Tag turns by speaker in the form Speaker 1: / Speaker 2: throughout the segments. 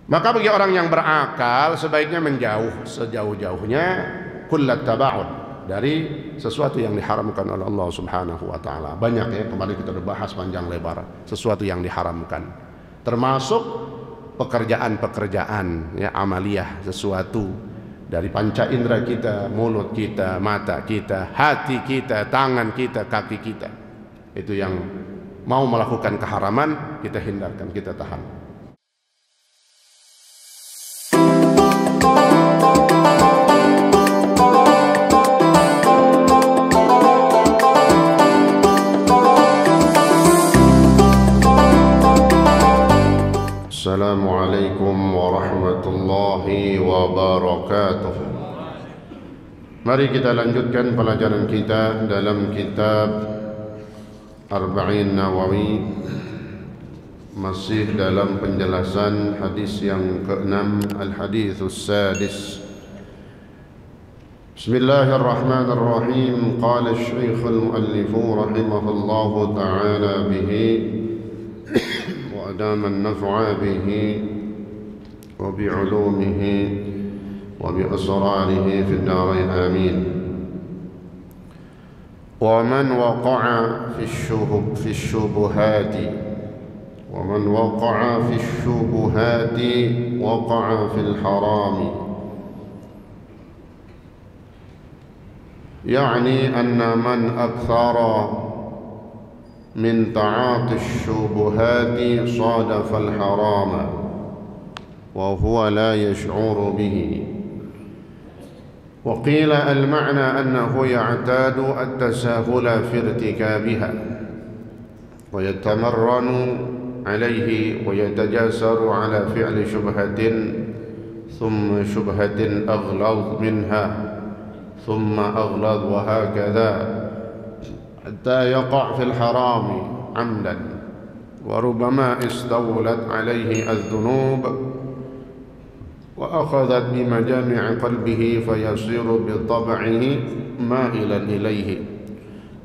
Speaker 1: Maka bagi orang yang berakal sebaiknya menjauh sejauh-jauhnya kullat taba'ud dari sesuatu yang diharamkan oleh Allah Subhanahu wa taala. Banyak ya, kemarin kita sudah bahas panjang lebar sesuatu yang diharamkan. Termasuk pekerjaan-pekerjaan ya, amaliyah, sesuatu dari panca indera kita, mulut kita, mata kita, hati kita, tangan kita, kaki kita. Itu yang mau melakukan keharaman kita hindarkan, kita tahan. Assalamualaikum warahmatullahi wabarakatuh. Mari kita lanjutkan pelajaran kita dalam kitab Arba'in Nawawi, masih dalam penjelasan hadis yang ke-6, al-haditsus sadis. Bismillahirrahmanirrahim. Qala asy-syaikh al-muallif rahimahullahu ta'ala bihi وأدام النفع به وبعلومه وبأسراره في الدارين آمين. ومن وقع في الشبهات وقع في الحرام، يعني أن من أكثر من تعاطي الشبهات صادف الحرام وهو لا يشعر به. وقيل المعنى أنه يعتاد التساهل في ارتكابها ويتمرن عليه ويتجاسر على فعل شبهة ثم شبهة أغلظ منها ثم أغلظ وهكذا حتى يقع في الحرام عمدا، وربما استولت عليه الذنوب وأخذت بمجامع قلبه فيصير بطبعه مائلا إليه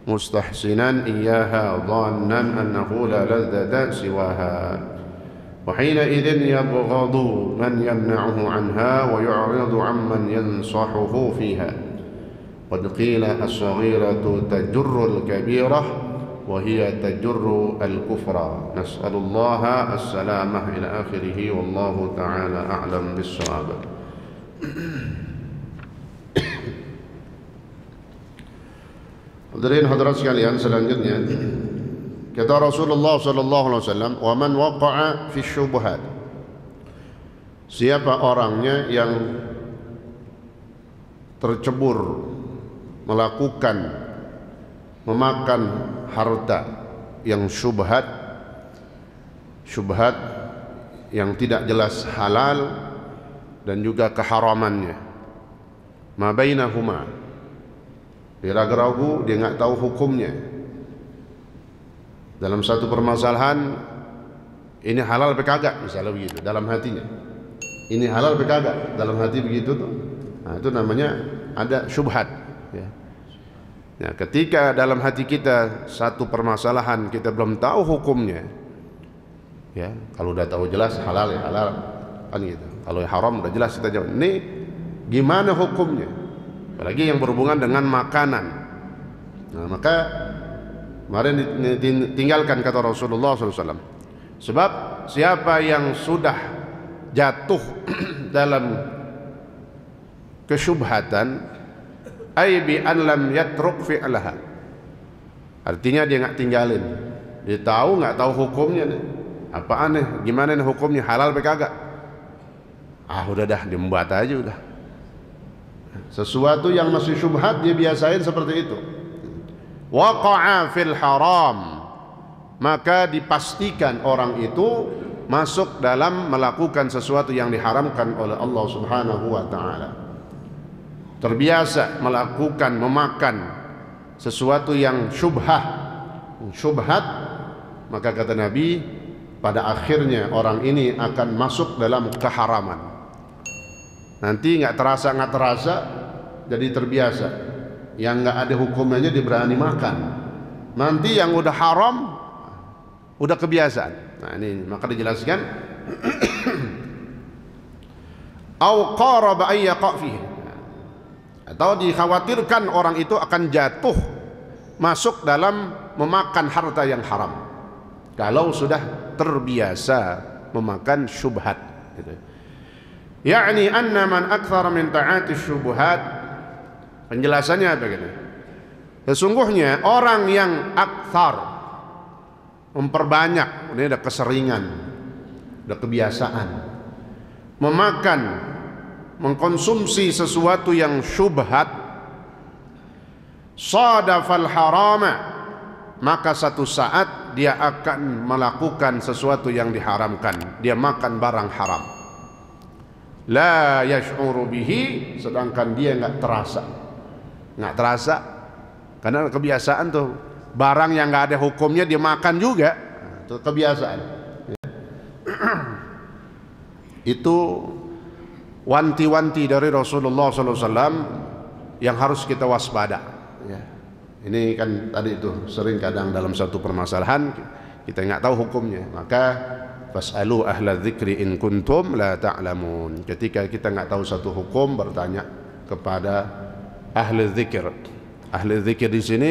Speaker 1: مستحسنا إياها ظانا أنه لا لذة سواها، وحينئذ يبغض من يمنعه عنها ويعرض عمن ينصحه فيها. قد قيل الصغيرة تجر الكبيرة وهي تجر الكفر. نسأل الله السلامة إلى آخره والله تعالى أعلم بالصواب. Hadirin hadirat sekalian, selanjutnya kata Rasulullah sallallahu alaihi wasallam, "Wa man waqa'a fi syubhat." Siapa orangnya yang tercebur memakan harta yang syubhat yang tidak jelas halal dan juga keharamannya, ma bainahuma, dia ragu-ragu, dia nggak tahu hukumnya dalam satu permasalahan. Ini halal apa kagak, misalnya begitu dalam hatinya, ini halal apa kagak dalam hati begitu tuh. Nah, itu namanya ada syubhat ya. Nah, ketika dalam hati kita satu permasalahan kita belum tahu hukumnya ya, kalau udah tahu jelas halal ya halal kan gitu, kalau haram udah jelas kita jawab ini gimana hukumnya, apalagi yang berhubungan dengan makanan. Nah, maka kemarin tinggalkan kata Rasulullah SAW, sebab siapa yang sudah jatuh dalam kesyubhatan, ay bi an lam yatruk fi'laha, artinya dia nggak tinggalin, dia tahu nggak tahu hukumnya nih, apa aneh gimana nih hukumnya, halal apa kagak, udah dah dibuat aja udah. Sesuatu yang masih syubhat dia biasain seperti itu. Waqa'a fil haram, maka dipastikan orang itu masuk dalam melakukan sesuatu yang diharamkan oleh Allah Subhanahu wa taala. Terbiasa memakan sesuatu yang syubhat, maka kata Nabi, pada akhirnya orang ini akan masuk dalam keharaman. Nanti nggak terasa jadi terbiasa, yang nggak ada hukumnya dia berani makan. Nanti yang udah haram udah kebiasaan. Nah, ini maka dijelaskan au qaraba ay yaqa fihi, atau dikhawatirkan orang itu akan jatuh masuk dalam memakan harta yang haram kalau sudah terbiasa memakan syubhat gitu. Yakni anna man akthara min ta'ati syubhat, penjelasannya begini, sesungguhnya orang yang akthar, memperbanyak, ini ada keseringan, ada kebiasaan memakan, mengkonsumsi sesuatu yang syubhat, sadafal harama, maka satu saat dia akan melakukan sesuatu yang diharamkan, dia makan barang haram. La yash'uru bihi, sedangkan dia nggak terasa, karena kebiasaan tuh, barang yang nggak ada hukumnya dia makan juga, itu kebiasaan. Itu wanti-wanti dari Rasulullah SAW yang harus kita waspada. Ini kan tadi itu sering kadang dalam satu permasalahan kita nggak tahu hukumnya, maka fas'alu ahla dzikri in kuntum la ta'lamun. Ketika kita nggak tahu satu hukum, bertanya kepada ahli dzikir. Ahli dzikir di sini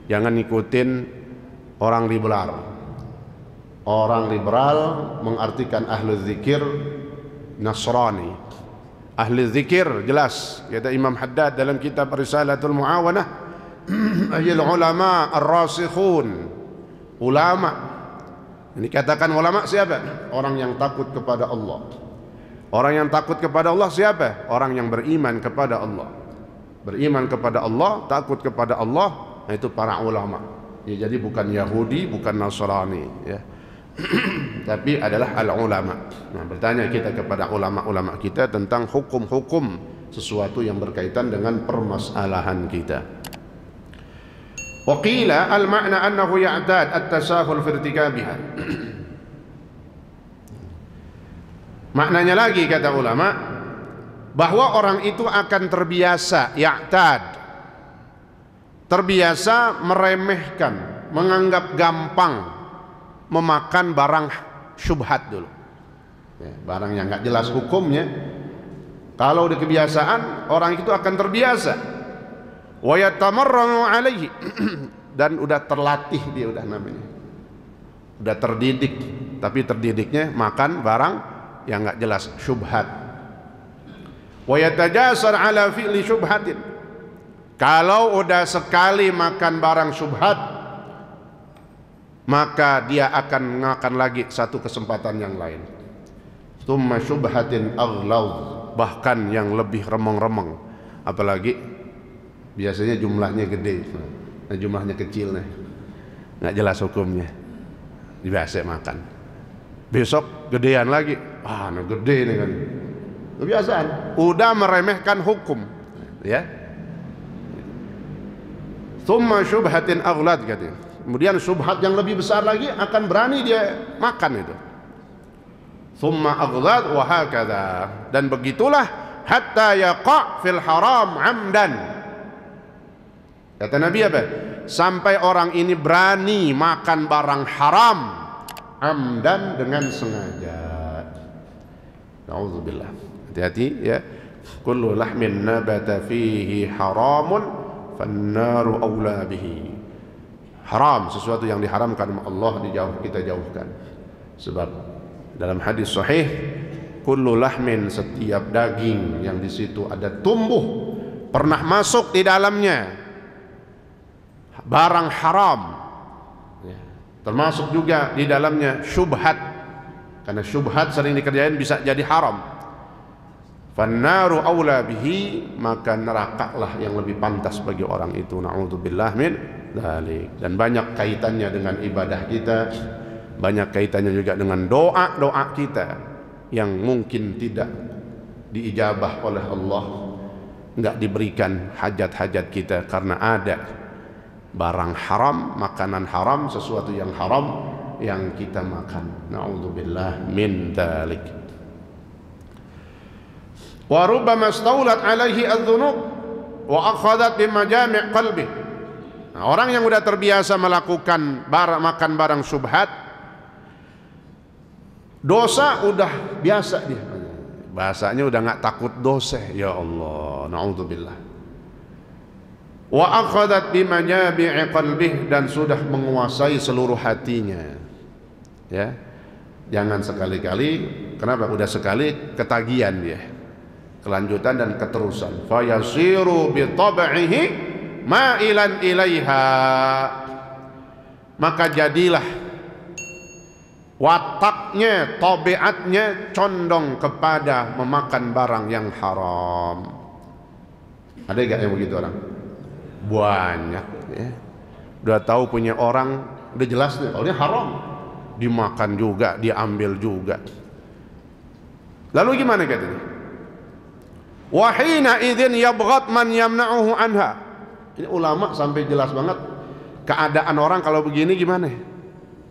Speaker 1: jangan ikutin orang liberal. Orang liberal mengartikan ahli dzikir Nasrani. Ahli dzikir jelas kata Imam Haddad dalam kitab Risalatul Muawanah, ayil ulama ar-rasikhun, ulama. Ini katakan ulama siapa? Orang yang takut kepada Allah. Orang yang takut kepada Allah siapa? Orang yang beriman kepada Allah. Beriman kepada Allah, takut kepada Allah, nah itu para ulama. Ya, jadi bukan Yahudi, bukan Nasrani, ya. Tapi adalah al-ulama. Nah, bertanya kita kepada ulama-ulama kita tentang hukum-hukum sesuatu yang berkaitan dengan permasalahan kita. Waqila al-ma'na annahu ya'tad at-tasahul fi irtikabiha. Maknanya lagi kata ulama bahwa orang itu akan terbiasa, ya'tad, terbiasa meremehkan, menganggap gampang memakan barang syubhat dulu, ya, barang yang nggak jelas hukumnya. Kalau udah kebiasaan, orang itu akan terbiasa. Wa yatamarranu alaihi, dan udah terlatih dia, udah namanya udah terdidik, tapi terdidiknya makan barang yang nggak jelas, syubhat. Wa yatajasar ala fi'li syubhatin, kalau udah sekali makan barang syubhat, maka dia akan makan lagi satu kesempatan yang lain. Tsumma syubhatin aghlaw, bahkan yang lebih remeng-remeng, apalagi biasanya jumlahnya gede, nah jumlahnya kecil nih, nggak jelas hukumnya, biasa makan. Besok gedean lagi, nah gede nih kan, kebiasaan, udah meremehkan hukum, ya. Tsumma syubhatin aghlad katanya. Kemudian syubhat yang lebih besar lagi akan berani dia makan itu. Tsumma aghlad wa hakadha, dan begitulah hatta yaqa fil haram amdan. Kata Nabi apa? Sampai orang ini berani makan barang haram amdan, dengan sengaja. Nauzubillah. Hati-hati ya. Kullu lahmin nabata fihi haramun fannaru aula bihi. Haram, sesuatu yang diharamkan Allah kita jauhkan. Sebab dalam hadis sahih, kullu lahmin, setiap daging yang di situ ada tumbuh, pernah masuk di dalamnya barang haram, ya, termasuk juga di dalamnya syubhat, karena syubhat sering dikerjain bisa jadi haram. Fannaru aula bihi, maka nerakalah yang lebih pantas bagi orang itu. Na'udzubillah min dzalik. Dan banyak kaitannya dengan ibadah kita, banyak kaitannya juga dengan doa-doa kita yang mungkin tidak diijabah oleh Allah, nggak diberikan hajat-hajat kita karena ada barang haram, makanan haram, sesuatu yang haram yang kita makan. Na'udzubillah min dzalik. Wa rubbama staulat alaihi adz-dzunub wa akhadhat bi majami' qalbi. Nah, orang yang sudah terbiasa melakukan makan barang syubhat, dosa udah biasa dia. bahasanya udah nggak takut dosa. Ya Allah, naudzubillah. Wa akhadhat bimanyabi'i qalbih, dan sudah menguasai seluruh hatinya. Ya, jangan sekali-kali, kenapa? Udah sekali ketagihan dia, kelanjutan dan keterusan. Fayasiru bi tab'ihi ma'ilan ilaiha, maka jadilah wataknya, tabiatnya condong kepada memakan barang yang haram. Ada gak yang begitu orang? Banyak ya. Udah tahu punya orang, udah jelas nih, kalau dia haram, dimakan juga, diambil juga. Lalu gimana katanya? Wa hina idzin yabghat man yamna'uhu anha. Ini ulama sampai jelas banget keadaan orang kalau begini gimana,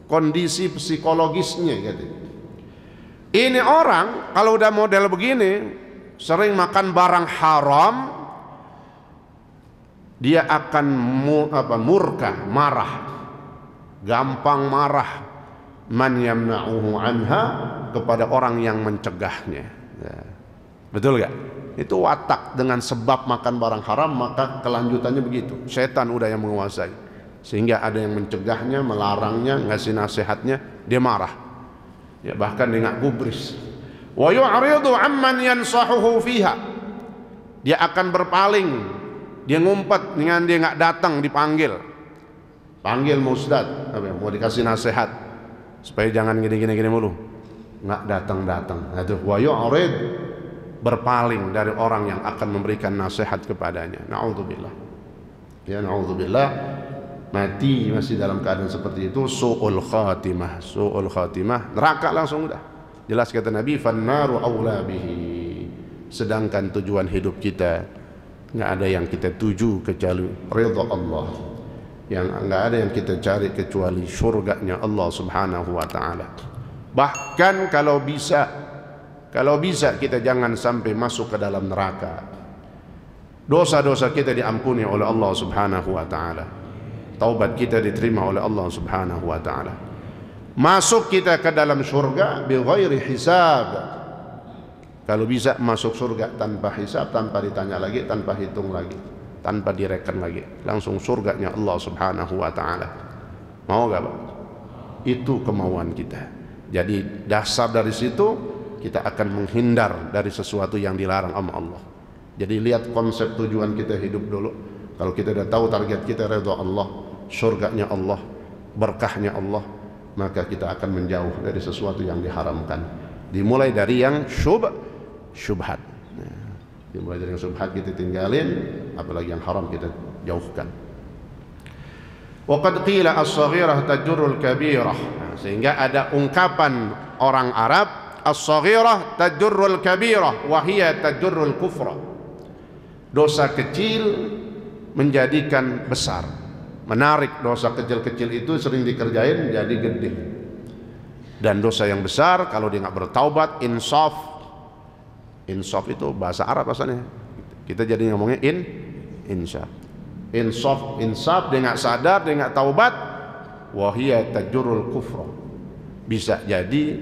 Speaker 1: kondisi psikologisnya gitu. Ini orang kalau udah model begini, sering makan barang haram, dia akan murka, marah, gampang marah, man yamna'uhu anha, kepada orang yang mencegahnya. Ya. Betul gak? Itu watak, dengan sebab makan barang haram maka kelanjutannya begitu. Setan udah yang menguasai, sehingga ada yang mencegahnya, melarangnya, ngasih nasihatnya, dia marah. Ya, bahkan dia nggak gubris. Wa yu'ridu amman yansahuhu fiha, dia akan berpaling, dia ngumpet dengan dia nggak datang, dipanggil, panggil ustaz, mau dikasih nasihat supaya jangan gini mulu, nggak datang. Itu wa yu'rid, berpaling dari orang yang akan memberikan nasihat kepadanya. Na'udzubillah. Ya, na'udzubillah. Mati masih dalam keadaan seperti itu, su'ul khatimah. Su'ul khatimah, neraka langsung udah. Jelas kata Nabi, fannaru aula bihi. Sedangkan tujuan hidup kita nggak ada yang kita tuju kecuali ridha Allah. Yang nggak ada yang kita cari kecuali surganya Allah Subhanahu wa taala. Bahkan kalau bisa kita jangan sampai masuk ke dalam neraka. Dosa-dosa kita diampuni oleh Allah Subhanahu wa taala. Taubat kita diterima oleh Allah Subhanahu wa taala. Masuk kita ke dalam surga bi ghairi hisab. Kalau bisa masuk surga tanpa hisab, tanpa ditanya lagi, tanpa hitung lagi, tanpa direken lagi, langsung surganya Allah Subhanahu wa taala. Mau enggak, Pak? Itu kemauan kita. Jadi dasar dari situ kita akan menghindar dari sesuatu yang dilarang sama Allah. Jadi lihat konsep tujuan kita hidup dulu. Kalau kita sudah tahu target kita ridha Allah, surganya Allah, berkahnya Allah, maka kita akan menjauh dari sesuatu yang diharamkan. Dimulai dari yang syubhat. Dimulai dari yang syubhat kita tinggalin, apalagi yang haram kita jauhkan. Wa qad qila as-saghirah tajurrul kabirah. Sehingga ada ungkapan orang Arab, as-saghirah tajurrul kabirah wa hiya tajurrul kufra. Dosa kecil menjadikan besar. Menarik, dosa kecil-kecil itu sering dikerjain jadi gede. Dan dosa yang besar kalau dia nggak bertaubat, insaf. Insaf itu bahasa Arab asalnya. Kita jadi ngomongnya insaf. Insaf dia nggak sadar, dia nggak taubat, wa hiya tajurrul kufra. Bisa jadi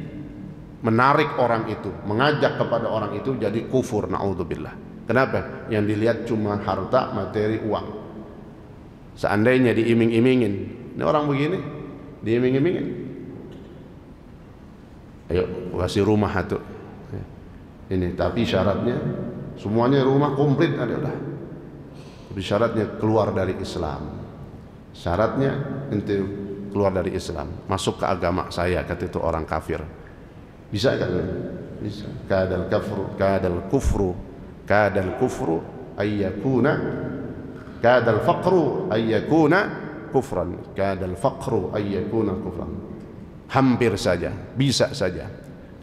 Speaker 1: menarik orang itu, mengajak kepada orang itu jadi kufur, naudzubillah. Kenapa? Yang dilihat cuma harta, materi, uang. Seandainya diiming-imingin, ini orang begini, diiming-imingin, ayo kasih rumah itu, ini tapi syaratnya semuanya rumah komplit ada udah. Tapi syaratnya keluar dari Islam. Syaratnya ente keluar dari Islam, masuk ke agama saya, kata itu orang kafir. Bisa kan? Bisa. Kadal kufru ayyakuna, kadal faqru ayyakuna kufran, kadal faqru ayyakuna kufran. Hampir saja, bisa saja.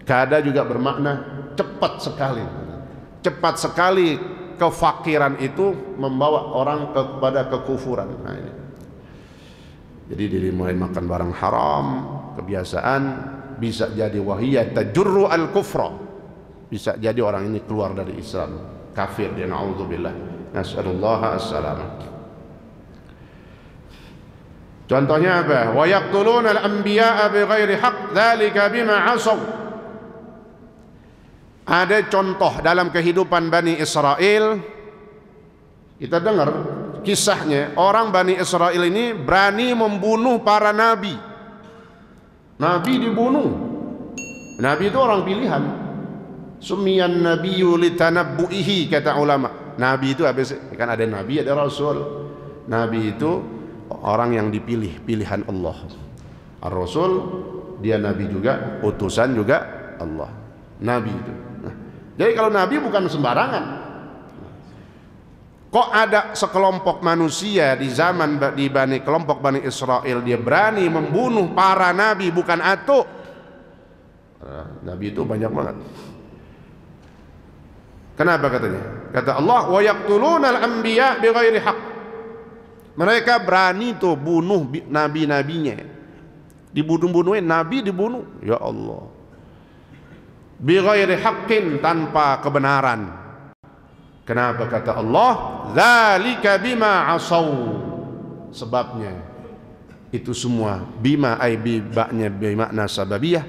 Speaker 1: Kada juga bermakna cepat sekali. Cepat sekali kefakiran itu membawa orang kepada kekufuran. Nah ini. Jadi dari mulai makan barang haram, kebiasaan, bisa jadi wahiyat tajurru al-kufra, bisa jadi orang ini keluar dari Islam, kafir dia, naudzubillah, nas'alullah as-salamah. Contohnya apa? Wa yaqtuluna al-anbiya'a bighairi haqq dzalika bima 'asaw. Ada contoh dalam kehidupan Bani Israel, kita dengar kisahnya, orang Bani Israel ini berani membunuh para nabi. Nabi dibunuh. Nabi itu orang pilihan. Sumiyan nabiyyu litanabbu'ihi, kata ulama. Nabi itu habis, kan ada nabi, ada rasul. Nabi itu orang yang dipilih, pilihan Allah. Ar-Rasul, dia nabi juga, utusan juga Allah. Nabi itu. Jadi kalau nabi bukan sembarangan. Kok ada sekelompok manusia di zaman kelompok Bani Israel, dia berani membunuh para nabi, bukan atuk. Nabi itu banyak banget. Kenapa katanya? Kata Allah, wa yaqtulunal anbiya bighairi haqq. Mereka berani tuh bunuh nabi-nabinya. Dibunuh-bunuhin nabi, dibunuh. Ya Allah. Bighairi haqqin, tanpa kebenaran. Kenapa kata Allah? Dzalika bima asaw. Sebabnya itu semua, bima ay bibaknya bermakna sababiyah,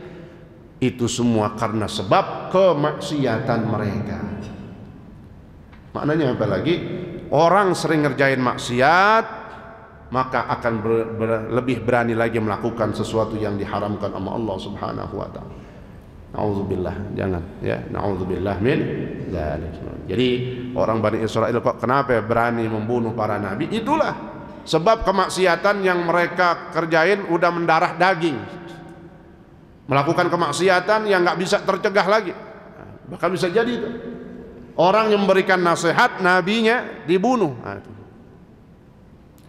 Speaker 1: itu semua karena sebab kemaksiatan mereka. Maknanya apa lagi? Orang sering ngerjain maksiat, maka akan lebih berani lagi melakukan sesuatu yang diharamkan sama Allah Subhanahu wa taala. Nauzubillah, jangan ya, nauzubillah min dzalik. Jadi orang Bani Israel kok kenapa berani membunuh para nabi? Itulah sebab kemaksiatan yang mereka kerjain udah mendarah daging. Melakukan kemaksiatan yang nggak bisa tercegah lagi. Bahkan bisa jadi itu. Orang yang memberikan nasihat, nabinya dibunuh.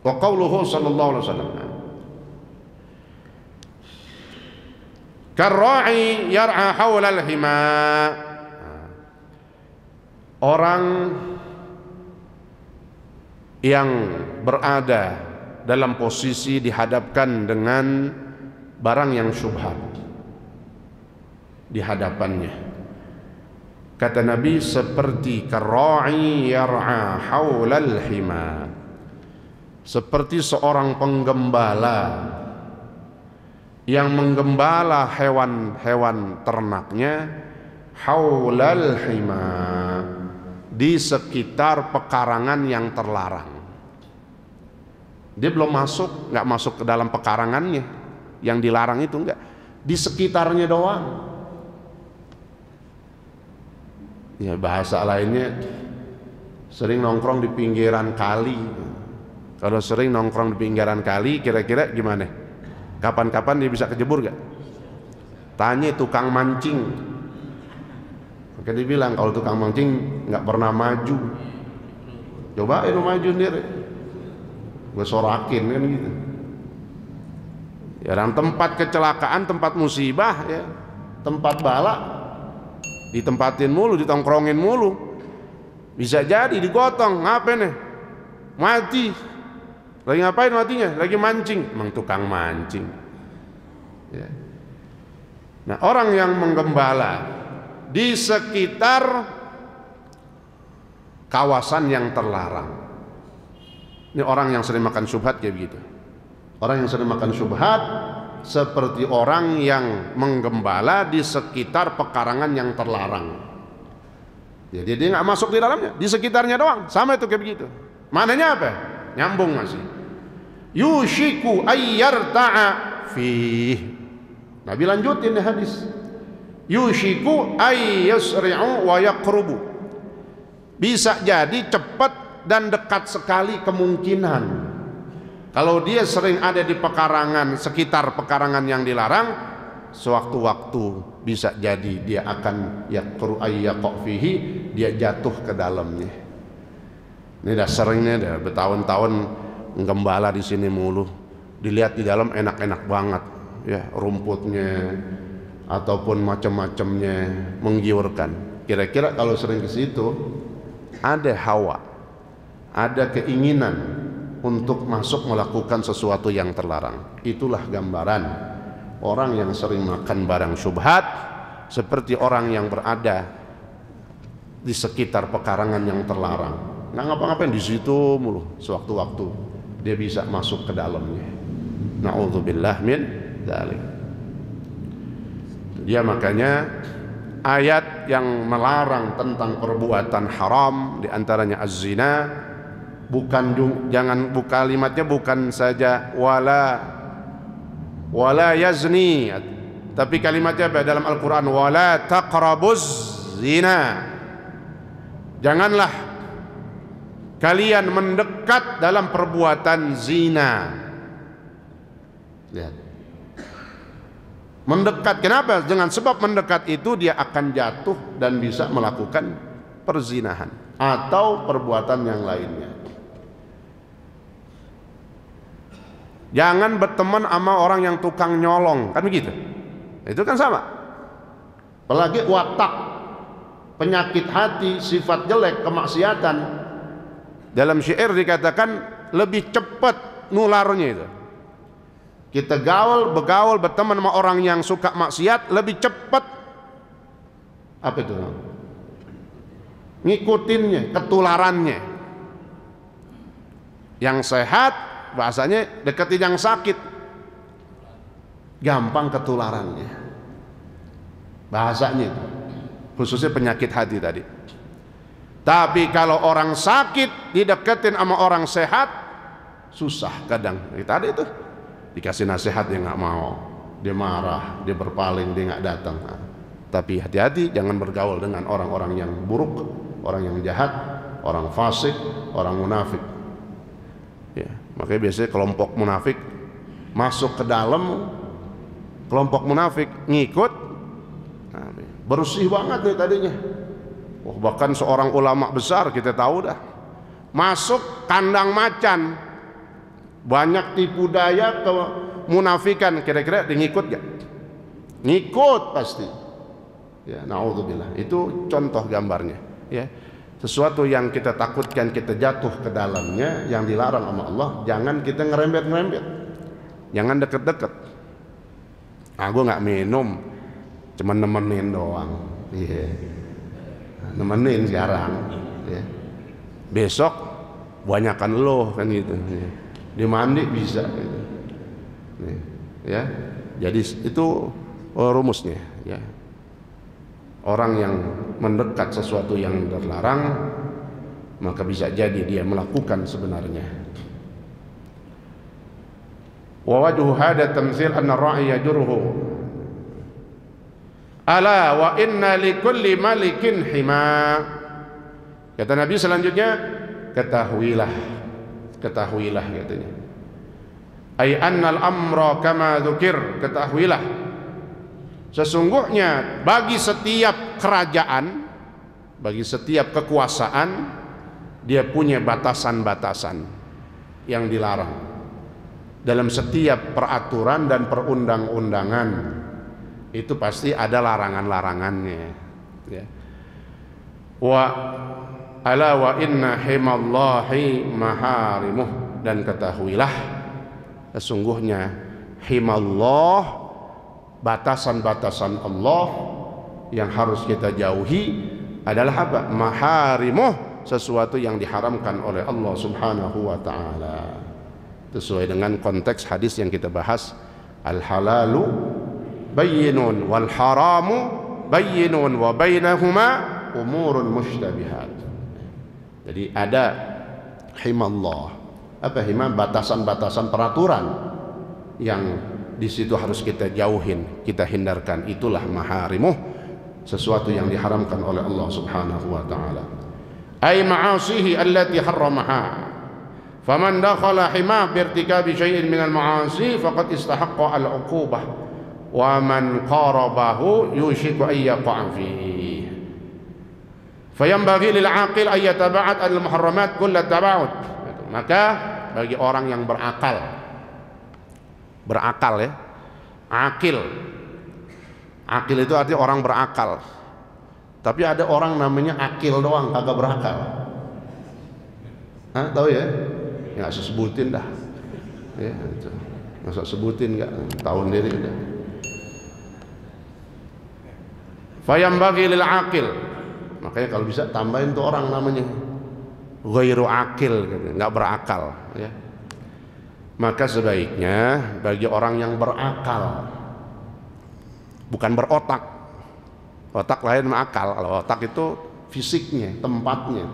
Speaker 1: Wa qauluhu sallallahu alaihi wasallam, karra'i yar'a hawlal hima. Orang yang berada dalam posisi dihadapkan dengan barang yang syubhat di hadapannya, kata Nabi, seperti karra'i yar'a hawlal hima, seperti seorang penggembala yang menggembala hewan-hewan ternaknya haulal hima, di sekitar pekarangan yang terlarang. Dia belum masuk, nggak masuk ke dalam pekarangannya yang dilarang itu, enggak, di sekitarnya doang. Ya, bahasa lainnya sering nongkrong di pinggiran kali. Kalau sering nongkrong di pinggiran kali, kira-kira gimana? Kapan-kapan dia bisa kejebur gak? Tanya tukang mancing. Maka dia bilang kalau tukang mancing nggak pernah maju. Cobain lu maju sendiri, gue sorakin kan gitu. Ya, dan tempat kecelakaan, tempat musibah, ya, tempat bala, ditempatin mulu, ditongkrongin mulu. Bisa jadi digotong, ngapain nih? Mati. Lagi ngapain matinya? Lagi mancing. Emang tukang mancing. Ya. Nah, orang yang menggembala di sekitar kawasan yang terlarang, ini orang yang sering makan syubhat kayak begitu. Orang yang sering makan syubhat seperti orang yang menggembala di sekitar pekarangan yang terlarang. Jadi dia nggak masuk di dalamnya, di sekitarnya doang. Sama itu kayak begitu. Maknanya apa? Nyambung masih. Yushiku ayyarta'a fih. Nabi lanjutin di hadis. Yushiku ayyasri'u wa yaqrubu. Bisa jadi cepat dan dekat sekali kemungkinan. Kalau dia sering ada di pekarangan, sekitar pekarangan yang dilarang, sewaktu-waktu bisa jadi dia akan yaqru ayyaqa fihi, dia jatuh ke dalamnya. Ini dah seringnya, dah bertahun-tahun gembala di sini mulu, dilihat di dalam enak-enak banget, ya, rumputnya ataupun macam-macamnya menggiurkan. Kira-kira kalau sering ke situ, ada hawa, ada keinginan untuk masuk melakukan sesuatu yang terlarang. Itulah gambaran orang yang sering makan barang syubhat, seperti orang yang berada di sekitar pekarangan yang terlarang. Nggak ngapa-ngapain di situ mulu, sewaktu-waktu dia bisa masuk ke dalamnya. Na'udzubillah min dzalik. Dia makanya ayat yang melarang tentang perbuatan haram, diantaranya az-zina. Kalimatnya bukan saja wala yazni, tapi kalimatnya dalam Al-Quran wala taqrabuz zina. Janganlah kalian mendekat dalam perbuatan zina. Lihat, mendekat. Kenapa? Dengan sebab mendekat itu dia akan jatuh dan bisa melakukan perzinahan atau perbuatan yang lainnya. Jangan berteman sama orang yang tukang nyolong, kan begitu? Itu kan sama. Apalagi watak, penyakit hati, sifat jelek, kemaksiatan. Dalam syair dikatakan lebih cepat nularnya itu. Kita begaul, berteman sama orang yang suka maksiat lebih cepat. Apa itu? Ngikutinnya, ketularannya. Yang sehat, bahasanya deketin yang sakit, gampang ketularannya. Bahasanya itu, khususnya penyakit hati tadi. Tapi kalau orang sakit dideketin sama orang sehat, susah kadang. Tadi itu dikasih nasihat dia nggak mau, dia marah, dia berpaling, dia nggak datang. Tapi hati-hati, jangan bergaul dengan orang-orang yang buruk, orang yang jahat, orang fasik, orang munafik. Ya, makanya biasanya kelompok munafik masuk ke dalam kelompok munafik, ngikut, bersih banget nih tadinya. Bahkan seorang ulama besar kita tahu dah masuk kandang macan, banyak tipu daya kemunafikan, kira-kira dia ngikut gak? Ngikut pasti. Ya, naudzubillah. Itu contoh gambarnya. Ya, sesuatu yang kita takutkan kita jatuh ke dalamnya, yang dilarang sama Allah, jangan kita ngerembet-ngerembet, jangan deket-deket. Gue nggak minum, cuman nemenin doang. Iya, nemenin sekarang. Ya. Besok banyakan lo kan gitu. Ya. Di mandi bisa. Gitu. Ya, jadi itu rumusnya. Ya. Orang yang mendekat sesuatu yang terlarang, maka bisa jadi dia melakukan sebenarnya. Wa wajhu hada tamtsil anna ar-ra'i yajruhu ala wa inna likulli malikin hima. Kata Nabi selanjutnya, ketahuilah katanya. Ay annal amra kama dzukir, ketahuilah sesungguhnya bagi setiap kerajaan, bagi setiap kekuasaan, dia punya batasan-batasan yang dilarang. Dalam setiap peraturan dan perundang-undangan itu pasti ada larangan-larangannya. Ya. Wa ala wa inna himallahi maharimuh, dan ketahuilah sesungguhnya himallah, batasan-batasan Allah yang harus kita jauhi adalah apa? Maharimuh, sesuatu yang diharamkan oleh Allah Subhanahu wa ta'ala. Sesuai dengan konteks hadis yang kita bahas, al-halalu bayyinun wal haramu bayyinun wa bainahuma umurun mushtabihat. Jadi ada himallah. Apa hima? Batasan-batasan peraturan yang di situ harus kita jauhin, kita hindarkan. Itulah maharimuh, sesuatu yang diharamkan oleh Allah Subhanahu wa ta'ala. Ay ma'asihi allati harramaha. Faman dakhala himah birtikabi syai'in minal ma'asi faqad istahaqqa al-uqubah wa man qarabahu yushiku ay yaqa'a fihi. Fayanbaghi lil 'aqil ay yataba'ad al-muharramat kull taba'ud. Maka bagi orang yang berakal ya, akil itu artinya orang berakal. Tapi ada orang namanya akil doang, kagak berakal. Tahu ya? Nggak usah sebutin dah. Ya, itu. Nggak usah sebutin, nggak tahu sendiri udah. Fayambaghi lil akil. Makanya kalau bisa tambahin tuh orang namanya ghairu akil, gitu. Nggak berakal. Ya. Maka sebaiknya bagi orang yang berakal, bukan berotak. Otak lain sama akal. Kalau otak itu fisiknya, tempatnya.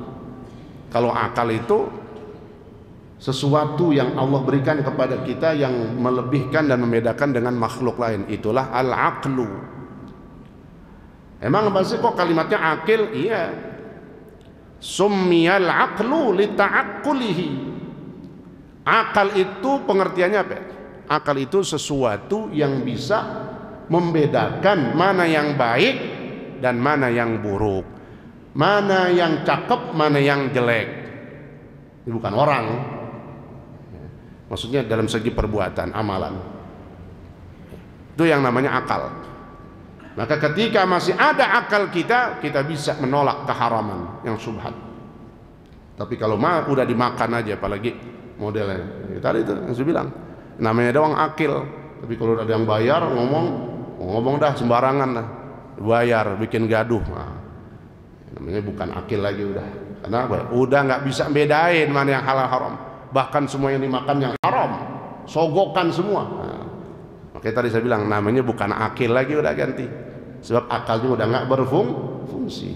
Speaker 1: Kalau akal itu sesuatu yang Allah berikan kepada kita yang melebihkan dan membedakan dengan makhluk lain. Itulah al-aqlu. Emang apa sih kok kalimatnya akil? Iya. Summiyal aqlu lita'aqqulihi. Akal itu pengertiannya apa? Akal itu sesuatu yang bisa membedakan mana yang baik dan mana yang buruk, mana yang cakep, mana yang jelek. Ini bukan orang, maksudnya dalam segi perbuatan, amalan. Itu yang namanya akal. Maka ketika masih ada akal kita bisa menolak keharaman yang syubhat. Tapi kalau udah dimakan aja, apalagi modelnya tadi itu yang saya bilang, namanya doang akil. Tapi kalau ada yang bayar, ngomong dah sembarangan dah, bayar bikin gaduh, nah, namanya bukan akil lagi udah. Kenapa? Udah nggak bisa bedain mana yang halal haram. Bahkan semua yang dimakan yang haram, sogokan semua. Nah, makanya tadi saya bilang namanya bukan akil lagi, udah ganti. Sebab akalnya udah nggak berfungsi.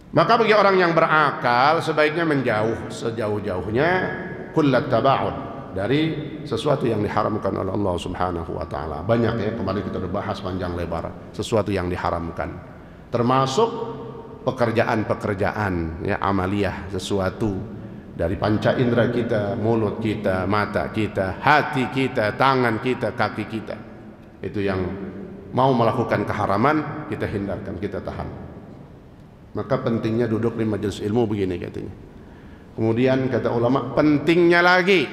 Speaker 1: Maka bagi orang yang berakal sebaiknya menjauh sejauh-jauhnya kullat taba'ud dari sesuatu yang diharamkan oleh Allah Subhanahu wa taala. Banyak ya, kemarin kita udah bahas panjang lebar sesuatu yang diharamkan. Termasuk pekerjaan-pekerjaan ya, amaliyah, sesuatu dari panca indera kita, mulut kita, mata kita, hati kita, tangan kita, kaki kita. Itu yang mau melakukan keharaman kita hindarkan, kita tahan. Maka pentingnya duduk di majelis ilmu begini katanya. Kemudian kata ulama, pentingnya lagi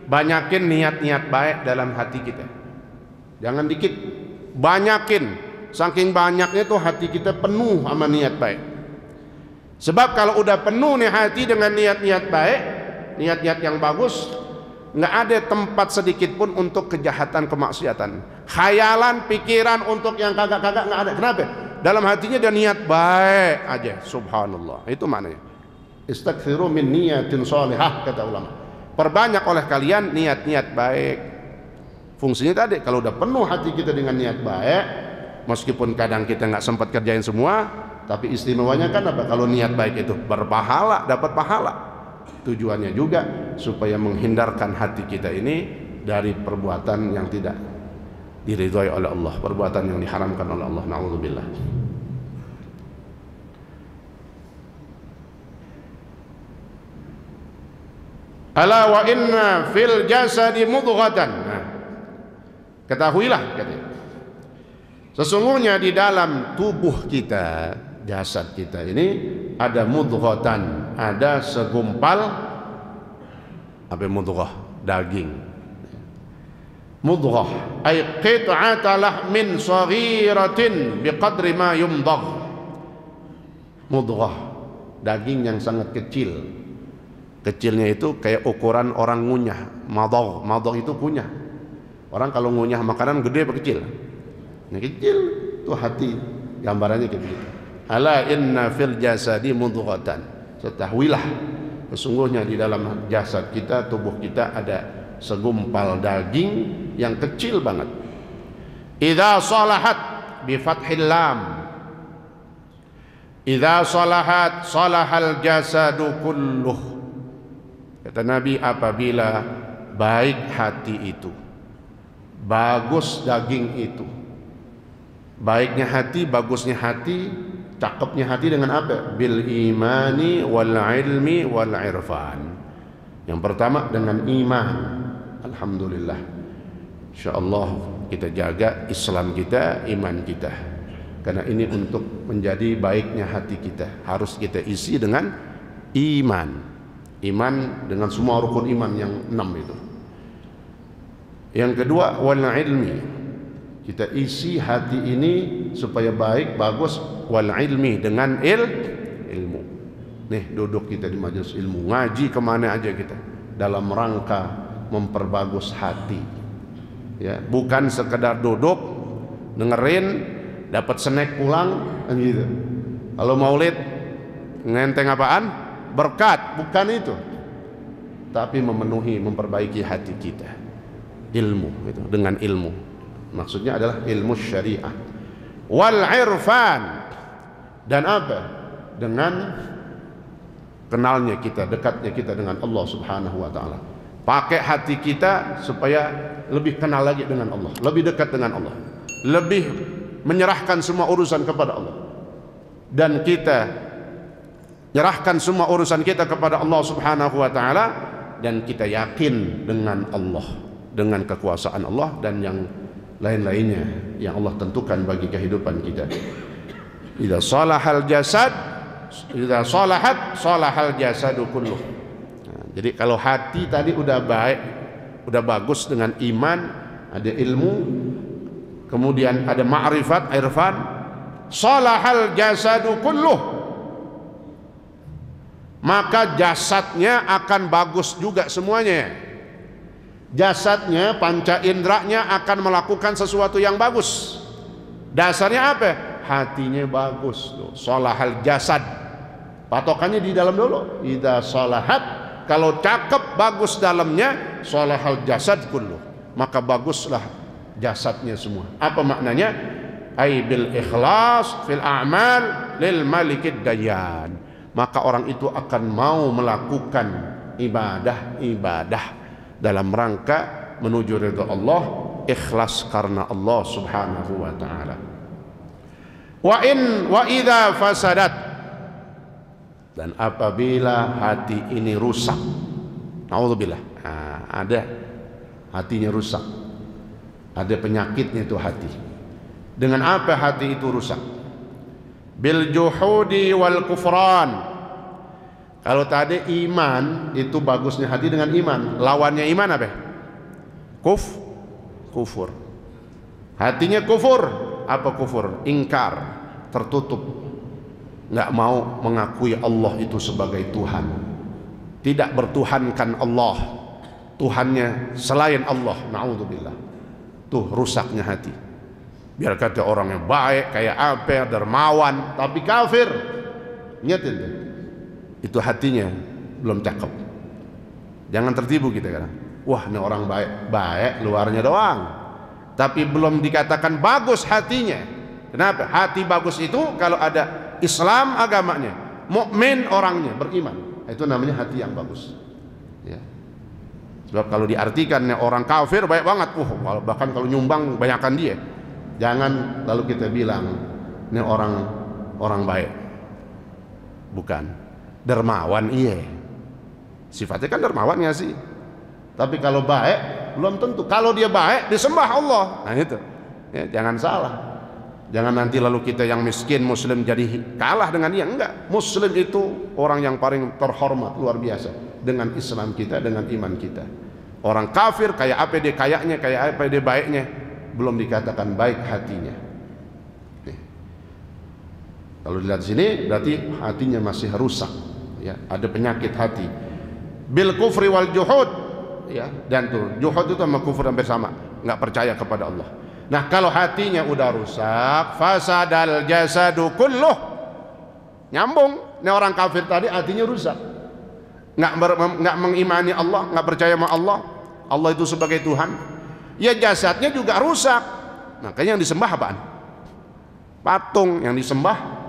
Speaker 1: banyakin niat-niat baik dalam hati kita. Jangan dikit, banyakin. Saking banyaknya tuh hati kita penuh sama niat baik. Sebab kalau udah penuh nih hati dengan niat-niat baik, niat-niat yang bagus, nggak ada tempat sedikit pun untuk kejahatan, kemaksiatan, khayalan, pikiran untuk yang kagak-kagak nggak ada. Kenapa? Dalam hatinya dia niat baik aja. Subhanallah. Itu maknanya. Istaghfiru min niyatin shalihah, kata ulama. Perbanyak oleh kalian niat-niat baik. Fungsinya tadi, kalau udah penuh hati kita dengan niat baik, meskipun kadang kita nggak sempat kerjain semua, tapi istimewanya kan apa? Kalau niat baik itu berpahala, dapat pahala. Tujuannya juga supaya menghindarkan hati kita ini dari perbuatan yang tidak diridhai oleh Allah, perbuatan yang diharamkan oleh Allah. Na'udzubillah. Ala wa inna fil jasadi mudghatan. Nah, ketahuilah katanya, sesungguhnya di dalam tubuh kita, jasad kita ini ada mudghatan, ada segumpal apa mudghah, daging. Mudghah ay qit'ata lahmin saghiratin biqadri ma yumdagh. Mudghah, daging yang sangat kecil. Kecilnya itu kayak ukuran orang ngunyah. Madagh itu kunyah. Orang kalau ngunyah makanan gede apa kecil? Ini kecil, itu hati. Gambarannya kayak begitu. Ala inna fil jasadi mudghatan. Ketahuilah, sesungguhnya di dalam jasad kita, tubuh kita ada segumpal daging yang kecil banget. Idza salahat bi fathil lam. Idza salahat salahal jasadu kulluh. Kata Nabi, apabila baik hati itu, bagus daging itu. Baiknya hati, bagusnya hati, cakepnya hati dengan apa? Bil imani wal ilmi wal irfan. Yang pertama dengan iman. Alhamdulillah, insyaallah kita jaga Islam kita, iman kita, karena ini untuk menjadi baiknya hati kita harus kita isi dengan iman. Iman dengan semua rukun iman yang 6 itu. Yang kedua wal ilmi, kita isi hati ini supaya baik, bagus, wal ilmi dengan ilmu. Nih duduk kita di majelis ilmu, ngaji kemana aja kita dalam rangka memperbagus hati ya, bukan sekedar duduk dengerin dapat snack pulang kan gitu. Kalau maulid ngenteng apaan? Berkat, bukan itu. Tapi memenuhi, memperbaiki hati kita. Ilmu itu, dengan ilmu. Maksudnya adalah ilmu syariah. wal irfan, dan apa? Dengan kenalnya kita, dekatnya kita dengan Allah Subhanahu wa taala. Pakai hati kita supaya lebih kenal lagi dengan Allah, lebih dekat dengan Allah, lebih menyerahkan semua urusan kepada Allah. Dan kita nyerahkan semua urusan kita kepada Allah Subhanahu wa taala, dan kita yakin dengan Allah, dengan kekuasaan Allah dan yang lain-lainnya yang Allah tentukan bagi kehidupan kita. Idza salahal jasad, idza salahat salahal jasadu kulluh. Nah, jadi kalau hati tadi udah baik, udah bagus dengan iman, ada ilmu, kemudian ada ma'rifat, irfan, salahal jasadu kulluh, maka jasadnya akan bagus juga semuanya. Jasadnya, panca inderanya akan melakukan sesuatu yang bagus. Dasarnya apa? Hatinya bagus. Salahal jasad, patokannya di dalam dulu. Idza salahat, kalau cakep bagus dalamnya, salahal jasad kullu, maka baguslah jasadnya semua. Apa maknanya? Ai bil ikhlas fil a'mal lil malikid dayyan, maka orang itu akan mau melakukan ibadah-ibadah dalam rangka menuju ridha Allah, ikhlas karena Allah Subhanahu wa taala. Wa idza fasadat, dan apabila hati ini rusak, naudzubillah, ada hatinya rusak, ada penyakitnya itu hati. Dengan apa hati itu rusak? Bil juhudi wal kufran. Kalau tadi iman itu bagusnya hati dengan iman, lawannya iman apa? Kufur. Hatinya kufur. Apa kufur? Ingkar, tertutup, nggak mau mengakui Allah itu sebagai Tuhan, tidak bertuhankan Allah, Tuhannya selain Allah. Naudzubillah. Tuh rusaknya hati. Biar kata orang yang baik, kayak apa, dermawan, tapi kafir, nyetin deh. Itu hatinya belum cakep. Jangan tertipu kita kan. Wah, ini orang baik luarnya doang, tapi belum dikatakan bagus hatinya. Kenapa? Hati bagus itu kalau ada Islam agamanya, mukmin orangnya, beriman, itu namanya hati yang bagus. Ya. Sebab kalau diartikan orang kafir baik banget, bahkan kalau nyumbang banyakkan dia, jangan lalu kita bilang ini orang baik. Bukan. Dermawan, iya, sifatnya kan dermawan ya sih, tapi kalau baik belum tentu. Kalau dia baik disembah Allah, nah itu ya, jangan salah. Jangan nanti lalu kita yang miskin muslim jadi kalah dengan dia. Enggak, muslim itu orang yang paling terhormat luar biasa dengan Islam kita, dengan iman kita. Orang kafir kayak apa dia kayaknya, kayak apa dia baiknya, belum dikatakan baik hatinya. Kalau dilihat sini berarti hatinya masih rusak, ya, ada penyakit hati. Bil kufri wal juhud, ya, dan tuh juhud itu sama kufur hampir sama, nggak percaya kepada Allah. Nah, kalau hatinya udah rusak, fasadal jasadu kulluh, nyambung. Ini orang kafir tadi hatinya rusak, nggak mengimani Allah, nggak percaya sama Allah itu sebagai Tuhan, ya jasadnya juga rusak. Makanya yang disembah apaan? Patung, yang disembah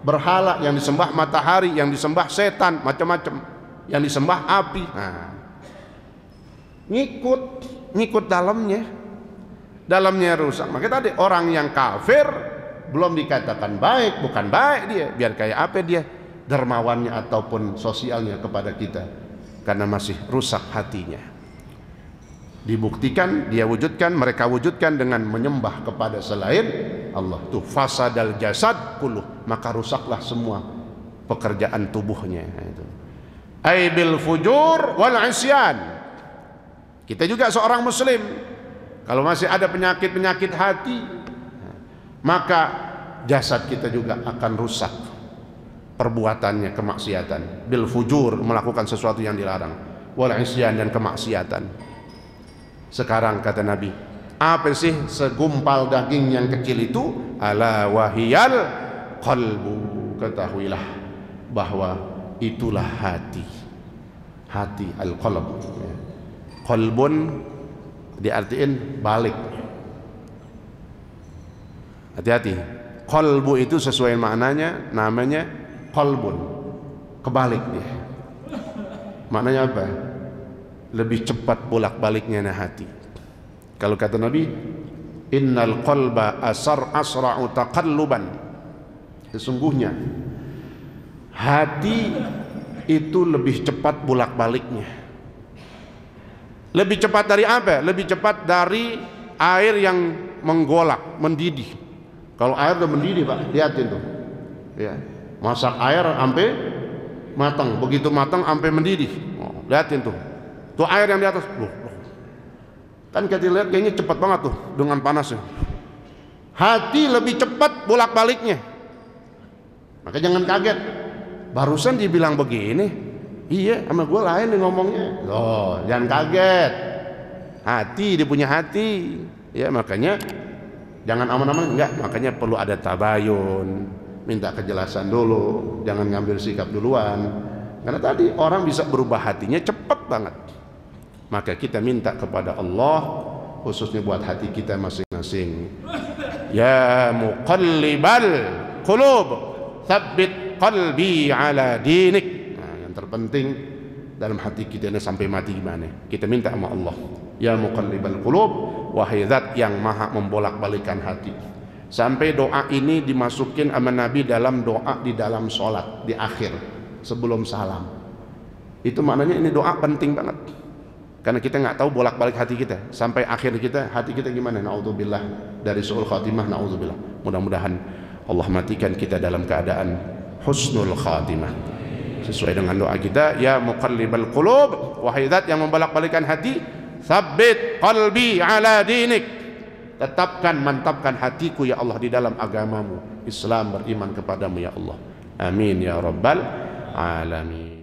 Speaker 1: berhala, yang disembah matahari, yang disembah setan, macam-macam, yang disembah api. Nah, ngikut dalamnya rusak. Makanya tadi orang yang kafir belum dikatakan baik, bukan baik dia, biar kayak apa dia dermawannya ataupun sosialnya kepada kita, karena masih rusak hatinya. Dibuktikan, dia wujudkan, mereka wujudkan dengan menyembah kepada selain Allah. Tuh fasadal jasad kulluh, maka rusaklah semua pekerjaan tubuhnya. Itu ai bil fujur wal isyan. Kita juga seorang muslim, kalau masih ada penyakit hati, maka jasad kita juga akan rusak, perbuatannya kemaksiatan. Bil fujur, melakukan sesuatu yang dilarang, wal isyan, dan kemaksiatan. Sekarang kata Nabi, apa sih segumpal daging yang kecil itu? Ala wahiyal qalbu, ketahuilah bahwa itulah hati al-qalb. Qalbun diartiin balik, hati-hati, Qalbu itu sesuai maknanya, namanya qalbun, kebalik dia. Maknanya apa? Lebih cepat bolak-baliknya hati. Kalau kata Nabi, innal qalba asra'u taqalluban, sesungguhnya hati itu lebih cepat bolak-baliknya. Lebih cepat dari apa? Lebih cepat dari air yang menggolak, mendidih. Kalau air udah mendidih, Pak, lihatin tuh. Ya, masak air sampai matang, begitu matang sampai mendidih. Oh, lihatin tuh. Tuh air yang di atas. Kan kita lihat kayaknya cepat banget tuh dengan panasnya. Hati lebih cepat bolak-baliknya. Maka jangan kaget. Barusan dibilang begini, iya sama gue lain nih ngomongnya. Loh, jangan kaget. Hati, dia punya hati. Ya, makanya jangan aman-aman, enggak. Makanya perlu ada tabayun, minta kejelasan dulu, jangan ngambil sikap duluan. Karena tadi orang bisa berubah hatinya cepat banget. Maka kita minta kepada Allah, khususnya buat hati kita masing-masing. Ya muqallibal qulub, tsabbit qalbi ala dinik. Nah, yang terpenting dalam hati kita ini sampai mati gimana? Kita minta sama Allah. Ya muqallibal qulub, wahai zat yang maha membolak-balikan hati. Sampai doa ini dimasukin sama Nabi dalam doa di dalam sholat di akhir sebelum salam. Itu maknanya ini doa penting banget. Karena kita nggak tahu bolak-balik hati kita sampai akhir kita, hati kita gimana? Naudzubillah dari su'ul khatimah, naudzubillah. Mudah-mudahan Allah matikan kita dalam keadaan husnul khatimah sesuai dengan doa kita. Ya muqallibal qulub, wahai zat yang membolak-balikan hati, tsabbit qalbi ala dinik, tetapkan, mantapkan hatiku ya Allah di dalam agamamu, Islam, beriman kepadamu ya Allah. Amin ya rabbal alamin.